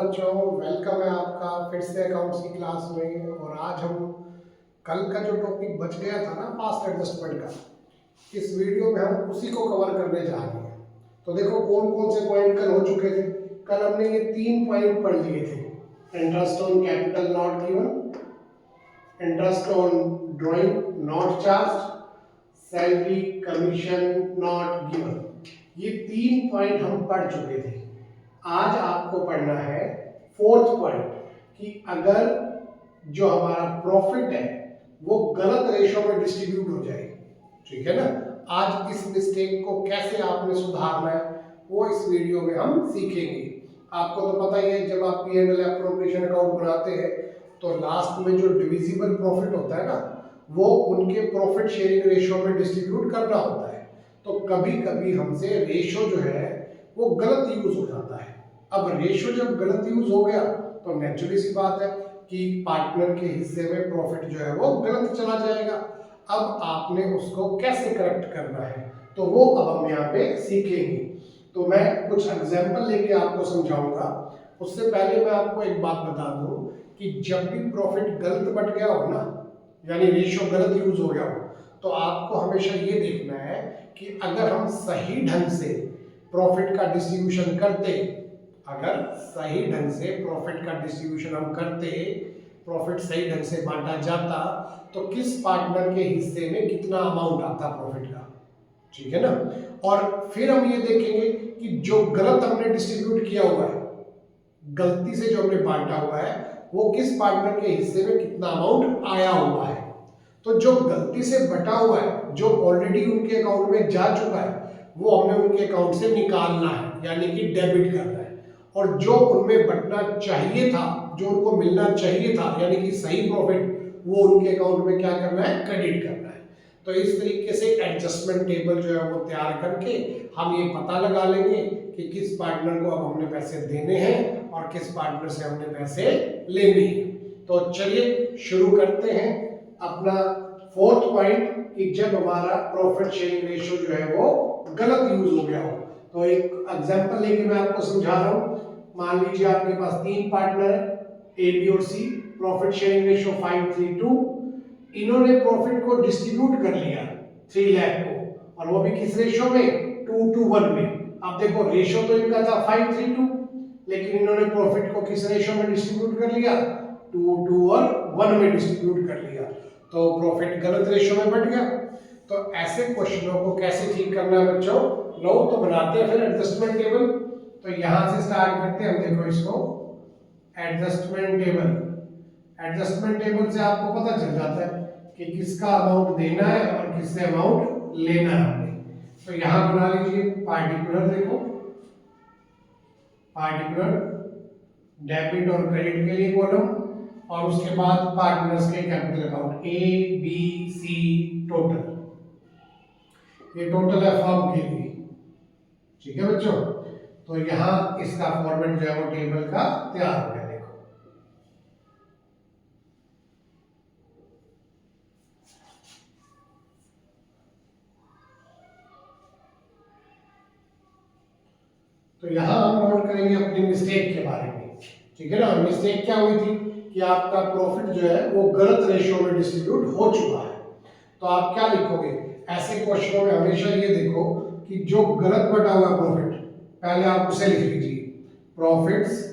बच्चों, वेलकम है आपका फिर से अकाउंट्स की क्लास में। और आज हम कल का जो टॉपिक बच गया था ना पास्ट एडजस्टमेंट का, इस वीडियो में हम उसी को कवर करने जा रहे हैं। तो देखो कौन कौन से पॉइंट कल हो चुके थे। कल हमने ये 3 पॉइंट पढ़ लिए थे। Interest on capital not given, interest on drawing not charge, salary commission not given. ये 3 पॉइंट हम पढ़ चुके थे। आज आपको पढ़ना है 4th पॉइंट कि अगर जो हमारा प्रॉफिट है वो गलत रेशो में डिस्ट्रीब्यूट हो जाए, ठीक है ना। आज इस मिस्टेक को कैसे आपने सुधारना है वो इस वीडियो में हम सीखेंगे। आपको तो पता ही है, जब आप P&L एप्रोप्रिएशन अकाउंट बनाते हैं तो लास्ट में जो डिविजिबल प्रॉफिट होता है ना, वो उनके प्रॉफिट शेयरिंग रेशो में डिस्ट्रीब्यूट करना होता है। तो कभी कभी हमसे रेशो जो है वो गलत यूज हो जाता है। अब रेशो जब गलत यूज हो गया तो नेचुरली सी बात है कि पार्टनर के हिस्से में प्रॉफिट जो है वो गलत चला जाएगा। अब आपने उसको कैसे करेक्ट करना है तो वो अब हम यहाँ पे सीखेंगे। तो मैं कुछ एग्जांपल लेके आपको समझाऊंगा। उससे पहले मैं आपको एक बात बता दूं कि जब भी प्रॉफिट गलत बट गया हो ना, यानी रेशो गलत यूज हो गया हो, तो आपको हमेशा ये देखना है कि अगर हम सही ढंग से प्रॉफिट का डिस्ट्रीब्यूशन करते, अगर सही ढंग से प्रॉफिट का डिस्ट्रीब्यूशन हम करते, प्रॉफिट सही ढंग से बांटा जाता, तो किस पार्टनर के हिस्से में कितना अमाउंट आता प्रॉफिट का, ठीक है ना। और फिर हम ये देखेंगे कि जो गलत हमने डिस्ट्रीब्यूट किया हुआ है, गलती से जो हमने बांटा हुआ है, वो किस पार्टनर के हिस्से में कितना अमाउंट आया हुआ है। तो जो गलती से बटा हुआ है, जो ऑलरेडी उनके अकाउंट में जा चुका है, वो हमने उनके अकाउंट से निकालना है, यानी कि डेबिट करना है। और जो उनमें बटना चाहिए था, जो उनको मिलना चाहिए था, यानी कि सही प्रॉफिट, वो उनके अकाउंट में क्या करना है, क्रेडिट करना है। तो इस तरीके से एडजस्टमेंट टेबल जो है वो तैयार करके हम ये पता लगा लेंगे कि किस पार्टनर को अब हमने पैसे देने हैं और किस पार्टनर से हमने पैसे लेने हैं। तो चलिए शुरू करते हैं अपना 4th पॉइंट कि जब हमारा प्रॉफिट शेयरिंग रेशियो जो है वो गलत यूज हो गया हो। तो एक एग्जांपल लेके मैं आपको समझा रहा हूं। मान लीजिए आपके पास 3 पार्टनर है, ए बी और सी, प्रॉफिट शेयरिंग रेशियो 5:3:2। इन्होंने प्रॉफिट को डिस्ट्रीब्यूट कर लिया 3 लाख को, और वो भी किस रेशियो में, 2:1 में। अब देखो रेशियो तो इनका था 5:3:2, लेकिन इन्होंने प्रॉफिट को किस रेशियो में डिस्ट्रीब्यूट कर लिया, 2 और 1 में डिस्ट्रीब्यूट कर लिया। तो प्रॉफिट गलत रेशियो में बढ़ गया। तो ऐसे क्वेश्चनों को कैसे ठीक करना है बच्चों, लो तो बनाते हैं फिर एडजस्टमेंट टेबल। तो यहां से स्टार्ट करते हैं हम। देखो इसको एडजस्टमेंट टेबल। एडजस्टमेंट टेबल से आपको पता चल जाता है कि किसका अमाउंट देना है और किससे अमाउंट लेना है हमने। तो यहां बना लीजिए पार्टिकुलर, देखो पार्टिकुलर डेबिट और क्रेडिट के लिए कॉलम, और उसके बाद पार्टनर्स के capital account A B C total. ये टोटल है फर्म के लिए, ठीक है बच्चों। तो यहां इसका फॉर्मेट जो है वो टेबल का तैयार हो गया। देखो तो यहां हम नोट करेंगे अपनी मिस्टेक के बारे में, ठीक है ना। मिस्टेक क्या हुई थी कि आपका प्रॉफिट जो है वो गलत रेशियो में डिस्ट्रीब्यूट हो चुका है। तो आप क्या लिखोगे ऐसे क्वेश्चनों में, हमेशा ये देखो कि जो गलत बटा हुआ प्रॉफिट, पहले आप उसे लिख लीजिए, प्रॉफिट्स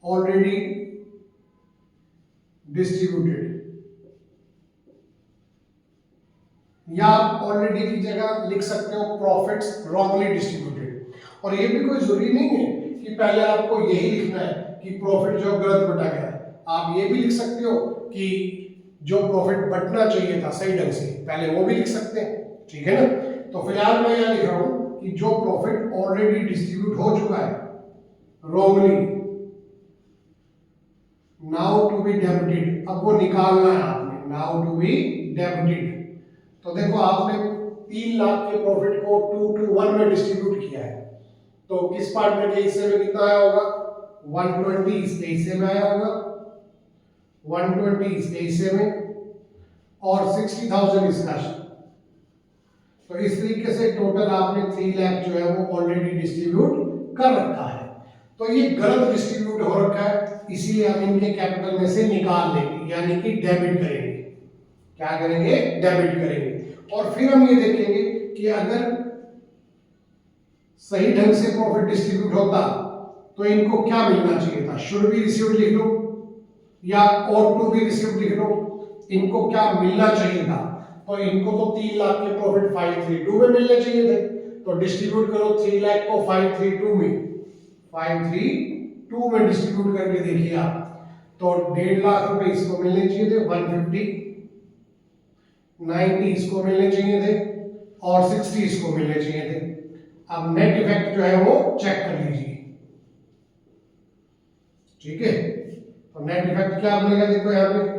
ऑलरेडी डिस्ट्रीब्यूटेड, या आप ऑलरेडी की जगह लिख सकते हो प्रॉफिट्स रॉन्गली डिस्ट्रीब्यूटेड। और ये भी कोई जरूरी नहीं है कि पहले आपको यही लिखना है कि प्रॉफिट जो गलत बटा गया है। आप ये भी लिख सकते हो कि जो प्रॉफिट बटना चाहिए था सही ढंग से, पहले वो भी लिख सकते हैं, ठीक है ना। तो फिलहाल मैं यहाँ लिख रहा हूं कि जो प्रॉफिट ऑलरेडी डिस्ट्रीब्यूट हो चुका है wrongly, now to be debited, अब वो निकालना है आपने, नाउ टू बी डेबिटेड। तो देखो आपने 3 लाख के प्रॉफिट को 2:1 में डिस्ट्रीब्यूट किया है, तो किस पार्टनर के हिस्से में कितना आया होगा, 120 इसके हिस्से में आया होगा, 120 इसके हिस्से में, और 60,000 इसका। तो इस तरीके से टोटल आपने 3 लाख जो है वो ऑलरेडी डिस्ट्रीब्यूट कर रखा है। तो ये गलत डिस्ट्रीब्यूट हो रखा है, इसीलिए हम इनके कैपिटल में से निकाल लेंगे, यानी कि डेबिट करेंगे। क्या करेंगे? डेबिट करेंगे। और फिर हम ये देखेंगे कि अगर सही ढंग से प्रॉफिट डिस्ट्रीब्यूट होता तो इनको क्या मिलना चाहिए था। शुड बी रिसीव्ड लिख लो या ought टू बी रिसीव्ड लिख लो, इनको क्या मिलना चाहिए था। तो इनको तो 3 लाख के प्रॉफिट 532 में मिलने चाहिए थे, तो डिस्ट्रीब्यूट करो 3 लाख को 532 में, 532 में डिस्ट्रीब्यूट करके देखिए आप, तो 1.5 लाख रुपए इसको मिलने चाहिए थे, 150, 90 इसको मिलने चाहिए थे और 60 इसको मिलने चाहिए थे। अब नेट इफेक्ट जो है वो चेक कर लीजिए, ठीक है। तो नेट इफेक्ट क्या बनेगा, देखो यहां पे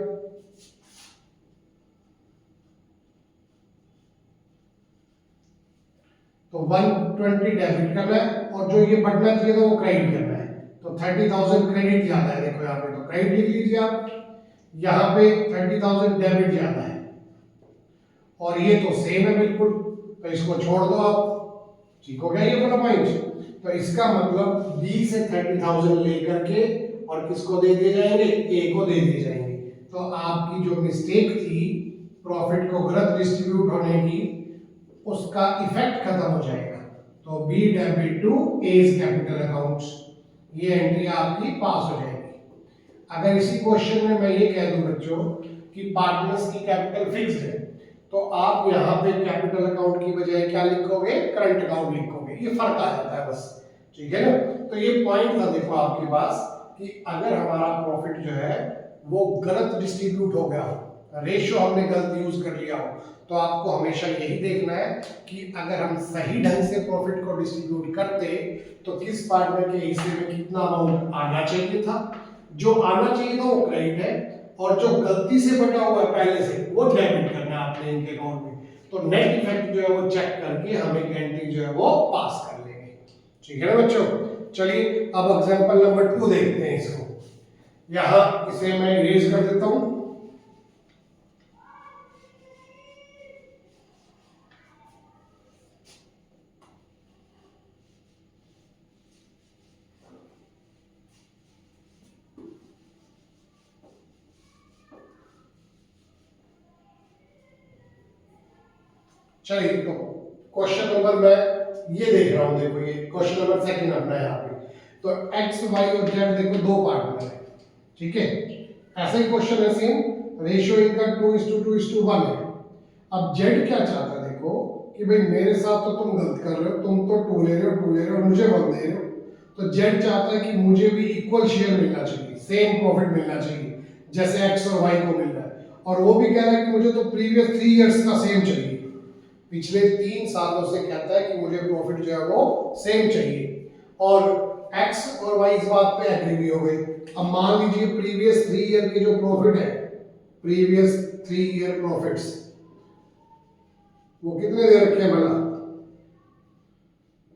तो 120 डेबिट करना है और जो ये बढ़ना चाहिए था वो क्रेडिट करना है। तो 30,000 क्रेडिट ज्यादा है, देखो यहाँ पे, तो क्रेडिट लिख लीजिए आप, यहाँ पे 30,000 डेबिट ज्यादा है और ये तो सेम है बिल्कुल, तो इसको छोड़ दो आप, ठीक हो गया ये वाला पॉइंट। तो इसका मतलब बी से 30,000 लेकर के और किसको दे दिए जाएंगे, ए को दे दिए जाएंगे। तो आपकी जो मिस्टेक थी प्रॉफिट को गलत डिस्ट्रीब्यूट होने की, उसका इफेक्ट खत्म हो जाएगा। तो B debit to A's capital accounts, ये एंट्री आपकी पास हो जाएगी। अगर इसी क्वेश्चन में मैं ये कह दूं बच्चों कि पार्टनर्स की कैपिटल फिक्स्ड है, तो आप यहाँ पे कैपिटल अकाउंट की बजाय क्या लिखोगे, करंट अकाउंट लिखोगे, ये फर्क आ जाता है बस, ठीक है ना। तो ये पॉइंट था देखो आपके पास कि अगर हमारा प्रॉफिट जो है वो गलत डिस्ट्रीब्यूट हो गया हो, रेशियो हमने गलत यूज कर लिया हो, तो आपको हमेशा यही देखना है कि अगर हम सही ढंग से प्रॉफिट को डिस्ट्रीब्यूट करते तो किस पार्टनर के हिस्से में कितना अमाउंट आना चाहिए था। जो आना चाहिए था वो क्रेडिट है और जो गलती से बटा हुआ है पहले से वो डेबिट करना है आपने इनके अकाउंट में। तो नेट इफेक्ट जो है वो चेक करके हम एक एंट्री जो है वो पास कर लेंगे, ठीक है ना बच्चों। चलिए अब एग्जांपल नंबर 2 देखते हैं इसको। यहां इसे मैं इरेज कर देता हूं। चलिए तो क्वेश्चन नंबर मैं ये देख रहा हूं, देखो ये क्वेश्चन नंबर सेकंड अपना है यहाँ पे। तो एक्स वाई और जेड देखो दो पार्टनर है, ठीक है। ऐसा ही क्वेश्चन है सेम, रेशियो इनका 2:2:1 है। अब जेड क्या चाहता है देखो कि भाई मेरे साथ तो तुम गलत कर रहे हो, तुम तो 2 ले रहे हो, 2 ले रहे हो और मुझे 1 दे रहे हो। तो जेड चाहता है कि मुझे भी इक्वल शेयर मिलना चाहिए, सेम प्रॉफिट मिलना चाहिए जैसे एक्स और वाई को मिल रहा है। और वो भी कह रहा है कि मुझे तो प्रीवियस 3 इयर्स का सेम चाहिए, पिछले 3 सालों से कहता है कि मुझे प्रॉफिट जो है वो सेम चाहिए। और एक्स और वाई इस बात पे एग्री भी हो गए। अब मान लीजिए प्रीवियस 3 ईयर के जो प्रॉफिट है, प्रीवियस 3 ईयर प्रॉफिट्स वो कितने दे रखे हैं भला।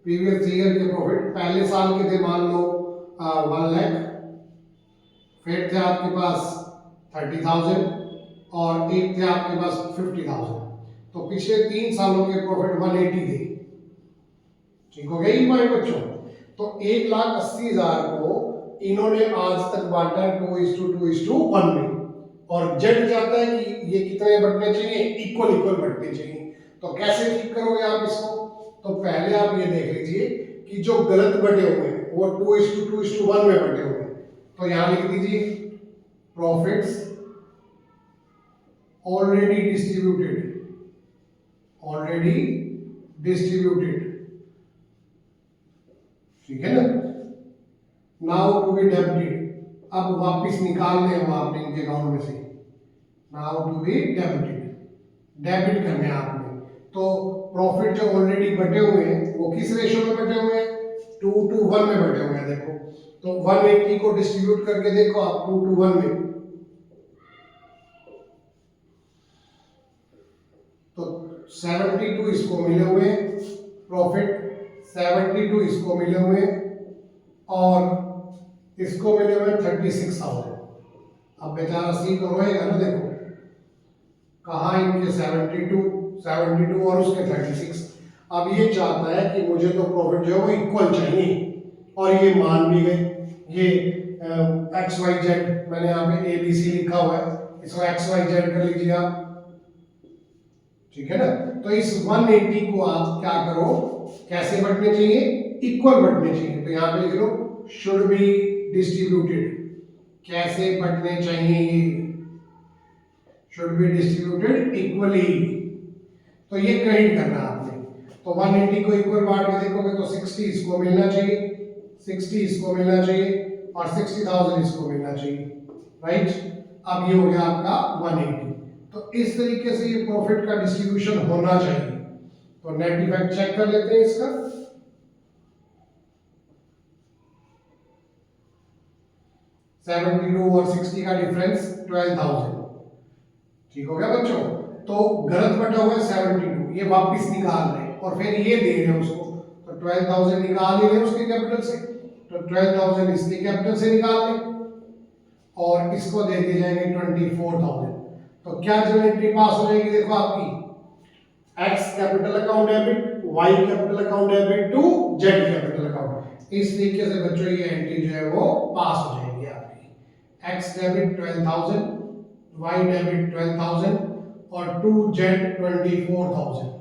प्रीवियस 3 ईयर के प्रॉफिट पहले साल के थे मान लो 1 लाख, फिर थे आपके पास 30,000 और एक थे आपके पास 50,000। तो पिछले 3 सालों के प्रॉफिट 180 थे, ठीक हो गया ये पॉइंट बच्चों। तो 1,80,000 को इन्होंने आज तक बांटा 2:2:1 में, और जेड चाहता है कि ये कितने बढ़ने चाहिए, इक्वल इक्वल बढ़ने चाहिए। तो कैसे ठीक करोगे आप इसको। तो पहले आप ये देख लीजिए कि जो गलत बटे हुए हैं वो 2:2:1 में बटे हुए हैं। तो यहां लिख दीजिए profits already distributed, already distributed, ठीक है ना। नाउ टू बी डेबिटेड, अब वापस निकालने हैं आपने इनके अकाउंट में से। Now to be debited, debit करने हैं आपने। तो प्रॉफिट जो ऑलरेडी बटे हुए हैं वो किस रेशियो में बटे हुए हैं, 2:1 में बटे हुए हैं। देखो तो 180 को डिस्ट्रीब्यूट करके देखो आप 2:1 में, तो 72 इसको मिले हुए प्रॉफिट, 72 इसको मिले हुए और इसको मिले हुए 36,000। अब बेचारा सी तो रोएगा ना, देखो कहाँ इनके 72 और उसके 36। अब ये चाहता है कि मुझे तो प्रॉफिट जो है वो इक्वल चाहिए, और ये मान भी गए। ये एक्स वाई जेड मैंने यहाँ पे ए बी सी लिखा हुआ है, इसको एक्स वाई जेड कर लीजिए आप, ठीक है ना। तो इस 180 को आप क्या करो, कैसे बंटने चाहिए, इक्वल बंटने चाहिए। तो यहाँ पे लिख लो शुड बी डिस्ट्रीब्यूटेड, कैसे बंटने चाहिए ये, शुड बी डिस्ट्रीब्यूटेड इक्वली। तो ये ग्राइंड करना आपने। तो 180 को इक्वल बांट के देखोगे तो 60 इसको मिलना चाहिए, 60 इसको मिलना चाहिए और 60,000 इसको मिलना चाहिए, राइट। अब ये हो गया आपका 180। तो इस तरीके से ये प्रॉफिट का डिस्ट्रीब्यूशन होना चाहिए। तो नेट इफेक्ट चेक कर लेते हैं इसका। 72 और 60 का डिफरेंस 12,000, ठीक हो गया बच्चों। तो गलत बटा हुआ है 72, ये वापस निकाल रहे हैं और फिर ये दे रहे हैं उसको, तो 12,000 निकाल ही रहे हैं उसके कैपिटल से, तो 12,000 इसके कैपिटल से निकाल लें और इसको दे दिए जाएंगे 24,000। तो क्या जो एंट्री पास हो जाएगी, देखो आपकी x capital account debit, y capital account debit to z capital account. इस तरीके से बच्चों ये एंट्री जो है वो पास हो जाएगी आपकी, x डेबिट 12,000, y डेबिट 12,000 और टू z 24,000।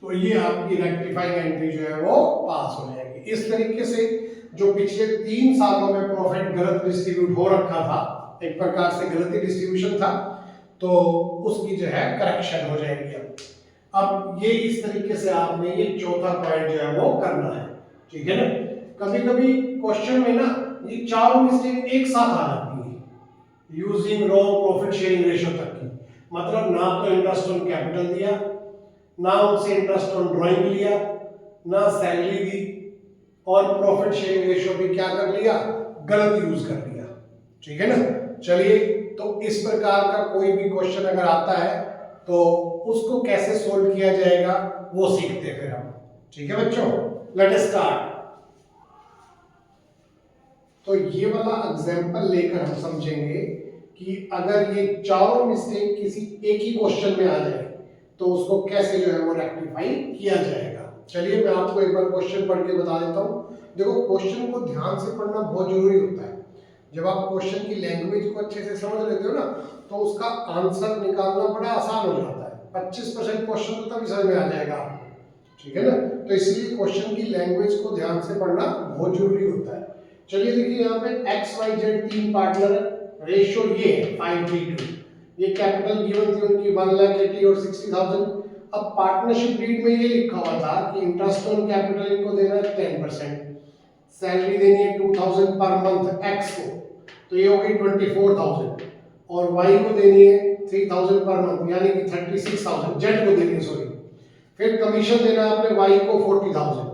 तो ये आपकी रेक्टिफाइंग एंट्री जो है वो पास हो जाएगी। इस तरीके से जो पिछले 3 सालों में प्रॉफिट गलत डिस्ट्रीब्यूट हो रखा था, एक प्रकार से गलती डिस्ट्रीब्यूशन था, तो उसकी जो है करेक्शन हो जाएगी। अब ये इस तरीके से आपने ये चौथा पॉइंट जो है वो करना है, ठीक है ना। कभी कभी क्वेश्चन में ना ये चारों मिस्टेक एक साथ आ जाती है, using wrong profit sharing ratio तक की। मतलब ना तो इंटरेस्ट ऑन कैपिटल दिया, ना उनसे इंटरेस्ट ऑन ड्राइंग लिया, ना सैलरी दी, और प्रॉफिट शेयरिंग रेशियो भी क्या कर लिया, गलत यूज कर लिया, ठीक है ना। चलिए, तो इस प्रकार का कोई भी क्वेश्चन अगर आता है तो उसको कैसे सोल्व किया जाएगा वो सीखते हैं फिर हम, ठीक है बच्चों। Let us start. तो ये वाला एग्जांपल लेकर हम समझेंगे कि अगर ये चारों मिस्टेक किसी एक ही क्वेश्चन में आ जाए तो उसको कैसे जो है वो रेक्टिफाई किया जाएगा। चलिए मैं आपको एक बार क्वेश्चन पढ़ के बता देता हूँ। देखो, क्वेश्चन को ध्यान से पढ़ना बहुत जरूरी होता है। जब आप क्वेश्चन की लैंग्वेज को अच्छे से समझ लेते हो ना, तो उसका आंसर निकालना बड़ा आसान हो जाता है। 25% क्वेश्चन तो तभी समझ में आ जाएगा आपको, ठीक है ना। तो इसलिए क्वेश्चन की लैंग्वेज को ध्यान से पढ़ना बहुत जरूरी होता है। चलिए देखिए, यहाँ पे एक्स वाई जेड 3 पार्टनर है, रेशियो ये है 5:2। ये कैपिटल गिवन थी उनकी 1,80,000 और 60,000। अब पार्टनरशिप डीड में ये लिखा हुआ था कि इंटरेस्ट ऑन कैपिटल इनको देना है 10%, सैलरी देनी है 2,000 पर मंथ एक्स को, तो ये हो गई 24,000, और वाई को देनी है 3,000 पर मंथ, यानी कि 36,000 जेड को देनी है, सॉरी। फिर कमीशन देना है आपने वाई को 40,000,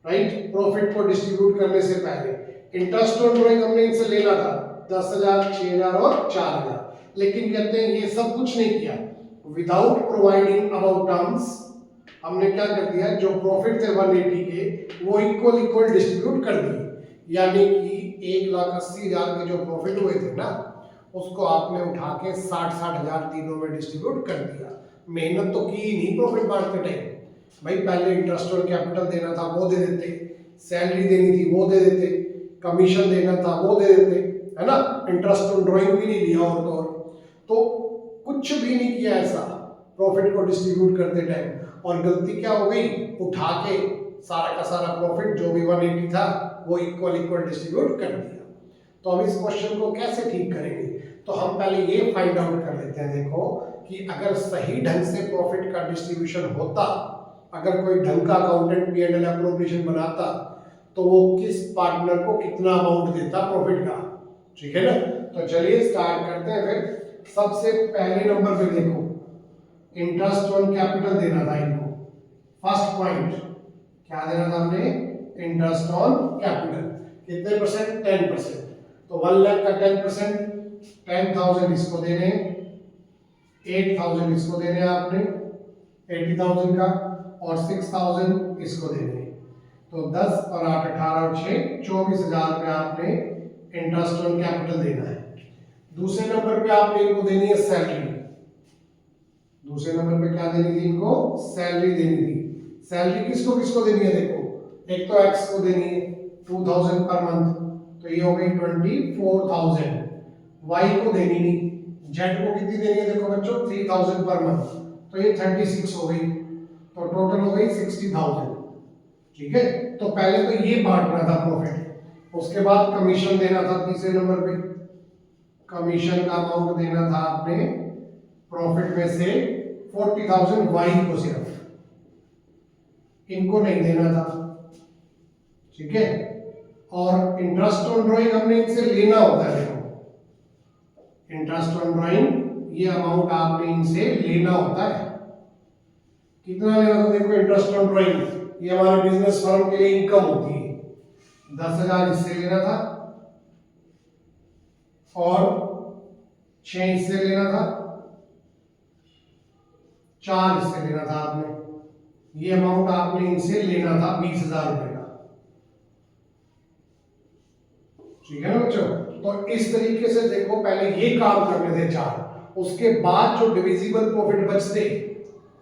राइट, प्रॉफिट को डिस्ट्रीब्यूट करने से पहले। इंटरेस्ट ऑन ड्राइंग हमने इनसे लेना था 10,000, 6,000 और 4,000, लेकिन कहते हैं ये सब कुछ नहीं किया। विदाउट प्रोवाइडिंग अबाउट टर्म्स हमने क्या कर दिया, जो प्रॉफिट थे 180 के वो इक्वल डिस्ट्रीब्यूट कर दिए, यानी कि 1,80,000 के जो प्रॉफिट हुए थे ना, उसको आपने उठा के 60,000 तीनों में डिस्ट्रीब्यूट कर दिया। मेहनत तो की ही नहीं प्रॉफिट बांटते टाइम, भाई पहले इंटरेस्ट और कैपिटल देना था वो दे देते, सैलरी देनी थी वो दे देते, कमीशन देना था वो दे देते, है ना। इंटरेस्ट ऑन ड्राइंग भी नहीं लिया और तो कुछ भी नहीं किया ऐसा प्रॉफिट को डिस्ट्रीब्यूट करते टाइम। और गलती क्या हो गई, उठा के सारा का सारा प्रॉफिट जो भी 180 था वो इक्वल डिस्ट्रीब्यूट कर दिया। तो अब इस क्वेश्चन को कैसे ठीक करेंगे, तो हम पहले ये फाइंड आउट कर लेते हैं। देखो कि अगर सही ढंग से प्रॉफिट का डिस्ट्रीब्यूशन होता, अगर कोई ढंग का अकाउंटेंट P&L एप्रोप्रिएशन बनाता, तो वो किस पार्टनर को कितना अमाउंट देता प्रॉफिट का, ठीक है ना। तो चलिए स्टार्ट करते हैं। फिर सबसे पहले नंबर पे देखो, इंटरेस्ट ऑन कैपिटल देना था इनको। फर्स्ट पॉइंट क्या देना था हमने, इंटरेस्ट ऑन कैपिटल। कितने परसेंट, 10%। तो 1 लाख का 10%, 10,000 इसको देने, 8,000 इसको देने आपने 80,000 का, और 6,000 इसको देने। तो 10 और 8 18 और 6 24,000 में आपने इंटरेस्ट ऑन कैपिटल देना है। दूसरे नंबर पे आपने इनको देनी है सैलरी। दूसरे नंबर पे क्या देनी थी इनको, सैलरी देनी थी। सैलरी किसको किसको देनी है, देखो एक तो एक्स को देनी है 2000 पर मंथ, तो ये हो गई 24,000। वाई को देनी नहीं, जेड को कितनी देनी है देखो बच्चों 3000 पर मंथ, तो ये 36 हो गई, तो टोटल हो गई 60,000। ठीक है, तो पहले तो ये बांटना था प्रॉफिट, उसके बाद कमीशन देना था तीसरे नंबर पे। कमीशन का अमाउंट देना था आपने प्रॉफिट में से 40,000 वाई को, सिर्फ इनको नहीं देना था। ठीक है, और इंटरेस्ट ऑन ड्राइंग हमने इनसे लेना होता है। देखो इंटरेस्ट ऑन ड्राइंग ये अमाउंट आपने इनसे लेना होता है। कितना लेना था देखो, इंटरेस्ट ऑन ड्राइंग ये हमारे बिजनेस फर्म के लिए इनकम होती है, 10,000 इससे लेना था और 6 इससे लेना था, 4 इससे लेना था आपने। ये अमाउंट आपने इनसे लेना था 20,000 रुपए का। ठीक है ना बच्चों, तो इस तरीके से देखो पहले ये काम करने थे 4, उसके बाद जो डिविजिबल प्रॉफिट बचते,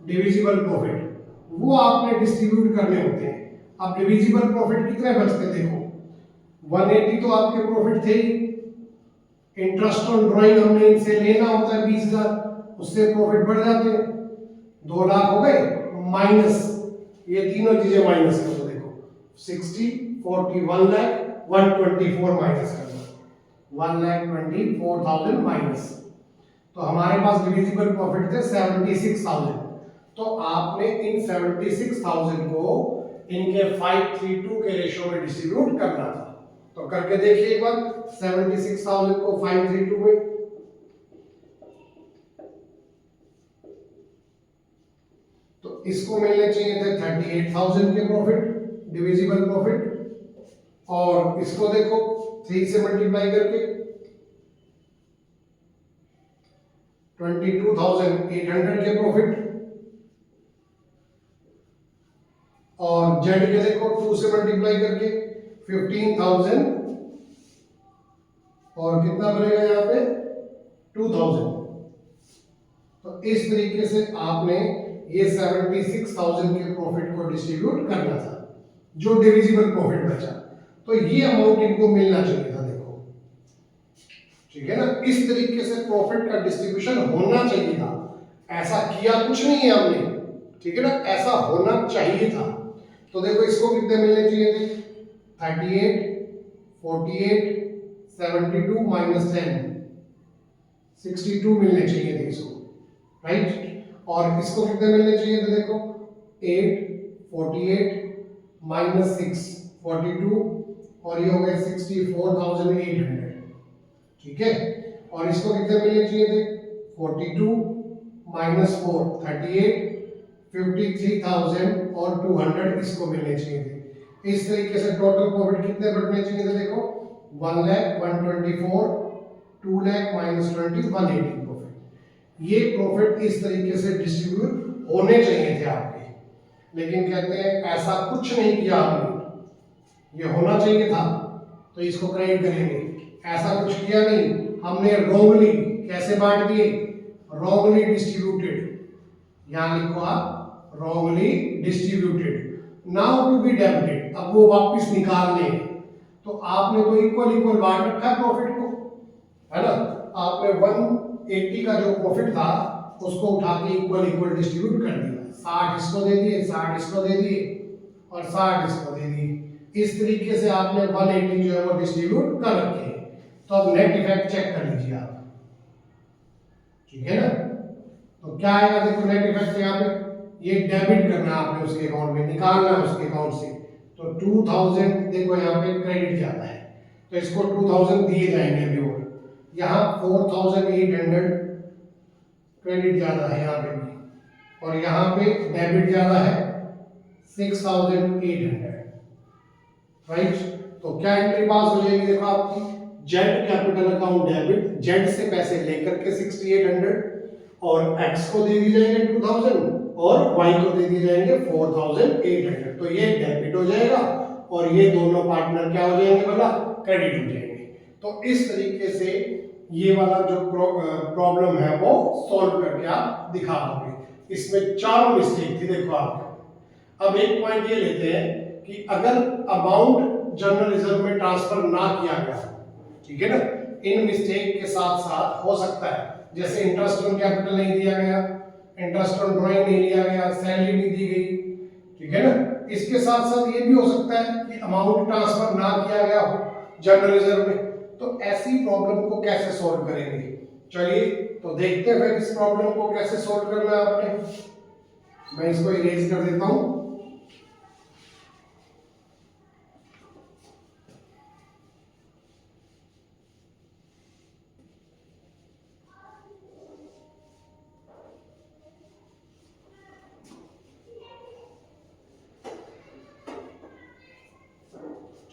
डिविजिबल प्रॉफिट वो आपने डिस्ट्रीब्यूट करने होते हैं। अब डिविजिबल प्रॉफिट कितने बचते देखो, 180 तो आपके प्रॉफिट थे, इंटरेस्ट ऑन ड्राइंग हमने इनसे लेना होता है 20,000, उससे प्रॉफिट बढ़ जाते हैं, 2 लाख हो गए, माइनस ये तीनों चीजें माइनस कर दो। देखो 60, 40, 1 लाख, 124 माइनस कर दो, 1,24,000 माइनस, तो हमारे पास डिविजिबल प्रॉफिट थे 76,000। तो आपने इन 76,000 को इनके 5:3:2 के रेशियो में डिस्ट्रीब्यूट करना था। तो करके देखिए एक बार, 76,000 को 5:3:2 में, तो इसको मिलने चाहिए थे 38,000 के प्रॉफिट, डिविजिबल प्रॉफिट, और इसको देखो 3 से मल्टीप्लाई करके 22,800 के प्रॉफिट, और जेड के देखो 2 से मल्टीप्लाई करके 15,000, और कितना बनेगा यहाँ पे 2,000। तो इस तरीके से आपने ये 76,000 के प्रॉफिट को डिस्ट्रीब्यूट करना था, जो डिविजिबल प्रॉफिट बचा, तो ये अमाउंट इनको मिलना चाहिए था। देखो ठीक है ना, इस तरीके से प्रॉफिट का डिस्ट्रीब्यूशन होना चाहिए था। ऐसा किया कुछ नहीं है हमने, ठीक है ना, ऐसा होना चाहिए था। तो देखो इसको कितने मिलने चाहिए थे, 38, 48, 72 माइनस 10, 62 मिलने चाहिए थे इसको, राइट। और इसको कितने मिलने चाहिए थे देखो, 8, 48 माइनस 6, 42, और ये हो गए 64,800। ठीक है, और इसको कितने मिलने चाहिए थे, 42 माइनस 4, 38, 53,000 और 200 इसको मिलने चाहिए थे। इस तरीके से टोटल प्रॉफिट कितने बढ़ने चाहिए थे देखो, 1 लाख, 124, 2 लाख माइनस 20, 180 प्रॉफिट। ये प्रॉफिट इस तरीके से डिस्ट्रीब्यूट होने चाहिए थे आपके, लेकिन कहते हैं ऐसा कुछ नहीं किया हमने, ये होना चाहिए था, तो इसको क्रेडिट करेंगे। ऐसा कुछ किया नहीं हमने, रॉन्गली कैसे बांट दिए, रॉन्गली डिस्ट्रीब्यूटेड, यहां लिखो आप wrongly distributed, now to be debited, अब वो वापस निकालने, तो आपने तो इक्वल इक्वल बांट रखा है प्रॉफिट को, है ना। आपने 180 का जो प्रॉफिट था उसको उठा के इक्वल इक्वल डिस्ट्रीब्यूट कर दिया, 60 इसको दे दिए, 60 इसको दे दिए, और 60 इसको दे दिए। इस तरीके से आपने 180 जो है वो डिस्ट्रीब्यूट कर रखे हैं। तो अब नेट इफेक्ट चेक कर लीजिए आप, ठीक है ना। तो क्या आएगा देखो नेट इफेक्ट, यहाँ पे ये डेबिट करना आपने उसके अकाउंट में, निकालना है उसके अकाउंट से, तो 2000 देखो यहाँ पे क्रेडिट जाता है, तो इसको 2000 दिए जाएंगे अभी, और यहाँ 4800 क्रेडिट ज्यादा है यहाँ पे भी, और यहाँ पे डेबिट ज्यादा है 6800, राइट। तो क्या एंट्री पास हो जाएगी देखो आपकी, Z capital account debit, Z से पैसे लेकर के 6800, और एक्स को दे दिए जाएंगे 2000, और वाई को दे दिए जाएंगे 4800, तो ये डेबिट हो जाएगा, और ये दोनों पार्टनर क्या हो जाएंगे भला, क्रेडिट हो जाएंगे। तो इस तरीके से ये वाला जो प्रॉब्लम है वो सॉल्व करके आप दिखा दोगे। इसमें 4 मिस्टेक थी देखो आप। अब एक पॉइंट ये लेते हैं कि अगर अमाउंट जनरल रिजर्व में ट्रांसफर ना किया गया, ठीक है ना। इन मिस्टेक के साथ साथ हो सकता है जैसे इंटरेस्ट ऑन कैपिटल नहीं दिया गया, इंटरेस्ट ऑन ड्राइंग नहीं लिया गया, सैलरी नहीं दी गई, ठीक है ना। इसके साथ साथ ये भी हो सकता है कि अमाउंट ट्रांसफर ना किया गया हो जनरल रिजर्व में। तो ऐसी प्रॉब्लम को कैसे सॉल्व करेंगे, चलिए तो देखते हैं फिर इस प्रॉब्लम को कैसे सॉल्व करना है आपने। मैं इसको इरेज कर देता हूं।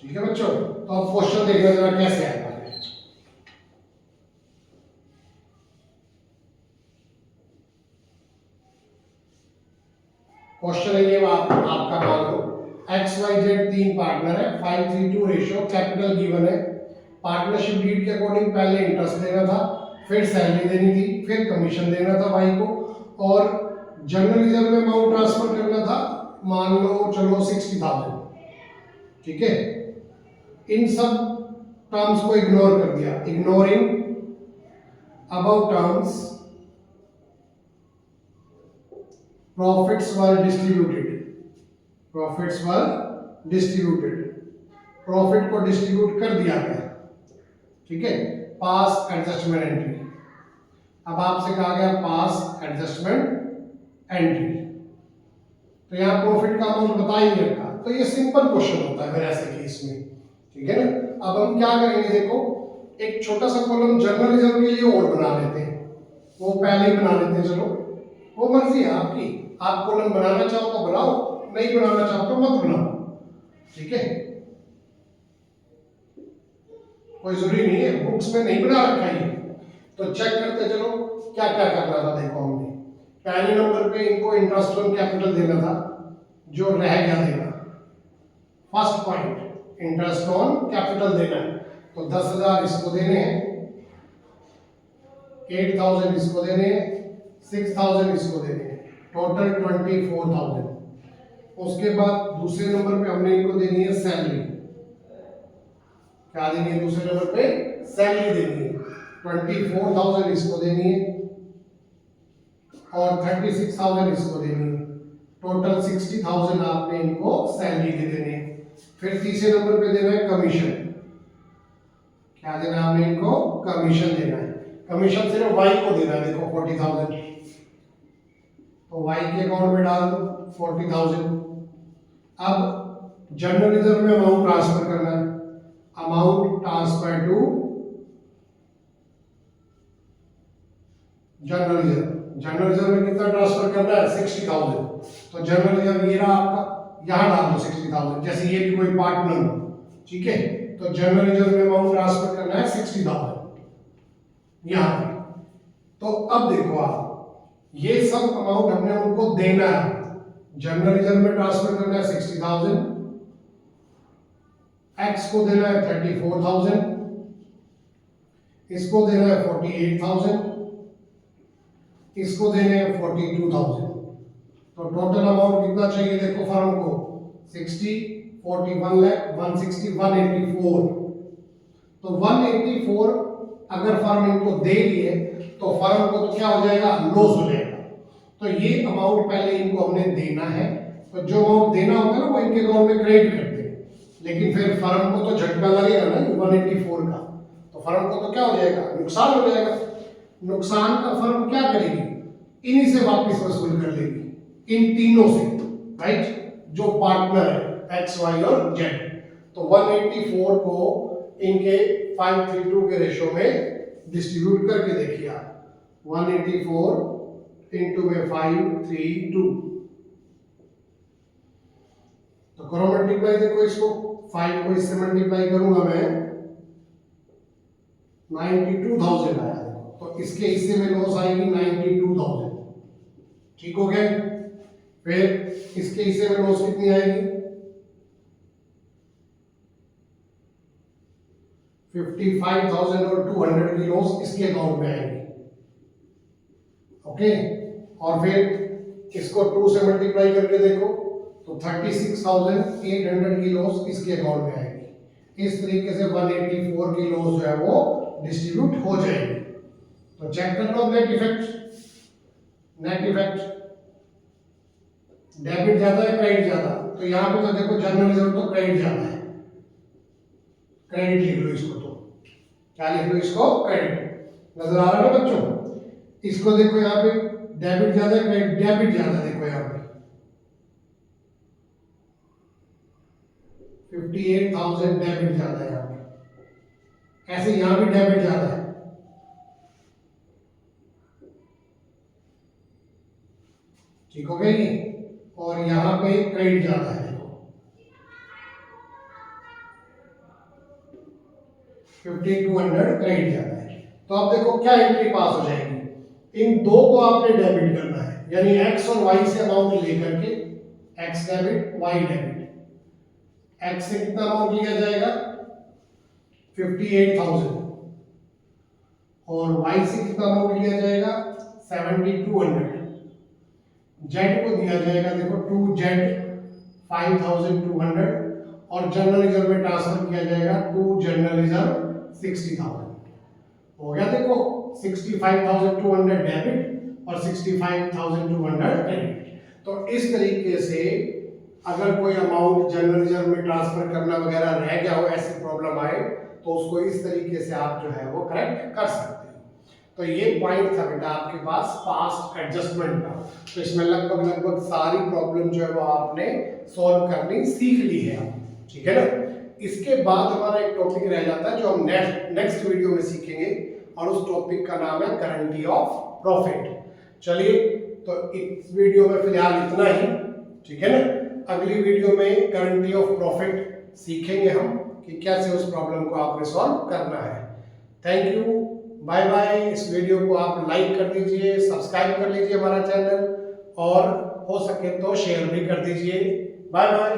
ठीक है बच्चों, तो अब क्वेश्चन देखना जरा कैसे आएगा। क्वेश्चन है ये आपका मान लो XYZ 3 पार्टनर है, 5:3 रेशियो, कैपिटल गिवन है, पार्टनरशिप डीड के अकॉर्डिंग पहले इंटरेस्ट देना था, फिर सैलरी देनी थी, फिर कमीशन देना था भाई को, और जनरल रिजर्व में अमाउंट ट्रांसफर करना था मान लो चलो 60,000, ठीक है। इन सब टर्म्स को इग्नोर कर दिया, ignoring above terms profits were distributed, profit को डिस्ट्रीब्यूट कर दिया गया, ठीक है। पास एडजस्टमेंट एंट्री, अब आपसे कहा गया पास एडजस्टमेंट एंट्री, तो यहाँ प्रॉफिट का अमाउंट बता ही नहीं रखा, तो ये सिंपल क्वेश्चन होता है फिर ऐसे केस में, ठीक है ना। अब हम क्या करेंगे, देखो एक छोटा सा कॉलम जनरल रिजर्व के लिए और बना लेते हैं, वो पहले ही बना लेते हैं, चलो वो मर्जी है आपकी, आप कॉलम बनाना चाहो तो बनाओ, नहीं बनाना चाहो तो मत बनाओ, ठीक है, कोई जरूरी नहीं है, बुक्स में नहीं बना रखा है। तो चेक करते चलो क्या क्या करना था। देखो हमने पहले नंबर पे इनको इंटरेस्ट ऑन कैपिटल देना था, जो रह गया देना, first point interest on capital देना है, तो 10,000 इसको देने हैं, 8,000 इसको देने हैं, 6,000 इसको देने हैं, टोटल 24,000। उसके बाद दूसरे नंबर पे हमने इनको देनी है सैलरी, क्या देनी है दूसरे नंबर पे, सैलरी देनी है, 24,000 इसको देनी है और 36,000 इसको देनी है, टोटल 60,000 आपने इनको सैलरी के देने हैं। फिर तीसरे नंबर पे देना है कमीशन, क्या देना है आपने इनको, कमीशन देना है, कमीशन सिर्फ वाई को देना है, देखो 40,000, तो वाई के अकाउंट में डाल दो 40,000। अब जनरल रिजर्व में अमाउंट ट्रांसफर करना है, amount transfer to general reserve, general reserve में कितना ट्रांसफर करना है, 60,000, तो जनरल रिजर्व ये रहा आपका, यहां डाल दो 60,000, जैसे ये भी कोई पार्टनर हो, ठीक है, तो जनरल रिजर्व में अमाउंट ट्रांसफर करना है 60,000 यहां पे। तो अब देखो आप, ये सब अमाउंट हमने उनको देना है, जनरल रिजर्व में ट्रांसफर करना है 60,000, एक्स को देना है 34,000, इसको देना है 48,000, इसको देने हैं 42,000, तो टोटल अमाउंट कितना चाहिए देखो फर्म को, 60, 41 लाख, 160, 184, तो 184 अगर फर्म इनको दे रही है तो फर्म को तो क्या हो जाएगा, लॉस हो जाएगा, तो ये अमाउंट पहले इनको हमने देना है, तो जो अमाउंट देना होता है ना वो इनके अकाउंट में क्रेडिट करते हैं, लेकिन फिर फर्म को तो झटका लगेगा ना 184 का, तो फर्म को तो क्या हो जाएगा, नुकसान हो जाएगा। नुकसान का फर्म क्या करेगी, इन्हीं से वापस वसूल कर लेगी, इन तीनों से, राइट, जो पार्टनर है एक्स वाई और जेड, तो 184 को इनके 5:3 के रेशो में डिस्ट्रीब्यूट करके देखिए आप, 184 इंटू में 5:3 तो करो मल्टीप्लाई, देखो इसको 5 को इससे मल्टीप्लाई करूंगा मैं, 92,000 आया, तो इसके हिस्से में लॉस आएगी 92,000, ठीक हो गया। फिर इसके हिस्से में लॉस कितनी आएगी, 55,000 और 200 की लॉस इसके अकाउंट में आएगी, ओके। और फिर इसको 2 से मल्टीप्लाई करके देखो तो 36,800 की लॉस इसके अकाउंट में आएगी, इस तरीके से 184 की लॉस जो है वो डिस्ट्रीब्यूट हो जाएगी। तो चेक कर लो net effect. Net effect debit ज्यादा है क्रेडिट ज्यादा, तो यहाँ पे तो देखो जनरल रिजर्व तो क्रेडिट ज्यादा है, क्रेडिट लिख लो इसको। तो क्या लिख लो इसको? क्रेडिट। नजर आ रहा है ना बच्चों? इसको देखो यहाँ पे डेबिट ज्यादा है क्रेडिट, डेबिट ज्यादा देखो यहाँ पे 58,000 डेबिट ज्यादा है यहाँ पे। ऐसे यहाँ भी डेबिट ज्यादा है, ठीक हो गया ये। और यहाँ पे क्रेडिट ज्यादा है देखो 5200 क्रेडिट ज्यादा है। तो अब देखो क्या एंट्री पास हो जाएगी, इन दो को आपने डेबिट करना है, यानी एक्स और वाई से अमाउंट लेकर के X debit Y debit. X से कितना अमाउंट लिया जाएगा 58,000 और वाई से कितना अमाउंट लिया जाएगा 7200। जेड को दिया जाएगा देखो 2Z 5200 और जनरल रिजर्व में ट्रांसफर किया जाएगा 2 जनरल रिजर्व 60,000। हो गया देखो 65,200 डेबिट और 65,200 क्रेडिट। तो इस तरीके से अगर कोई अमाउंट जनरल रिजर्व में ट्रांसफर करना वगैरह रह गया हो, ऐसी प्रॉब्लम आए, तो उसको इस तरीके से आप जो है वो करेक्ट कर सकते हो। तो ये पॉइंट था बेटा आपके पास पास्ट एडजस्टमेंट का। तो इसमें लगभग सारी प्रॉब्लम जो है वो आपने सॉल्व करनी सीख ली है, ठीक है ना। इसके बाद हमारा एक टॉपिक रह जाता है जो हम नेक्स्ट वीडियो में सीखेंगे, और उस टॉपिक का नाम है गारंटी ऑफ प्रॉफिट। चलिए, तो इस वीडियो में फिलहाल इतना ही, ठीक है ना। अगली वीडियो में गारंटी ऑफ प्रॉफिट सीखेंगे हम कि कैसे उस प्रॉब्लम को आपने सॉल्व करना है। Thank you, bye bye. इस वीडियो को आप लाइक कर दीजिए, सब्सक्राइब कर लीजिए हमारा चैनल, और हो सके तो शेयर भी कर दीजिए। Bye bye.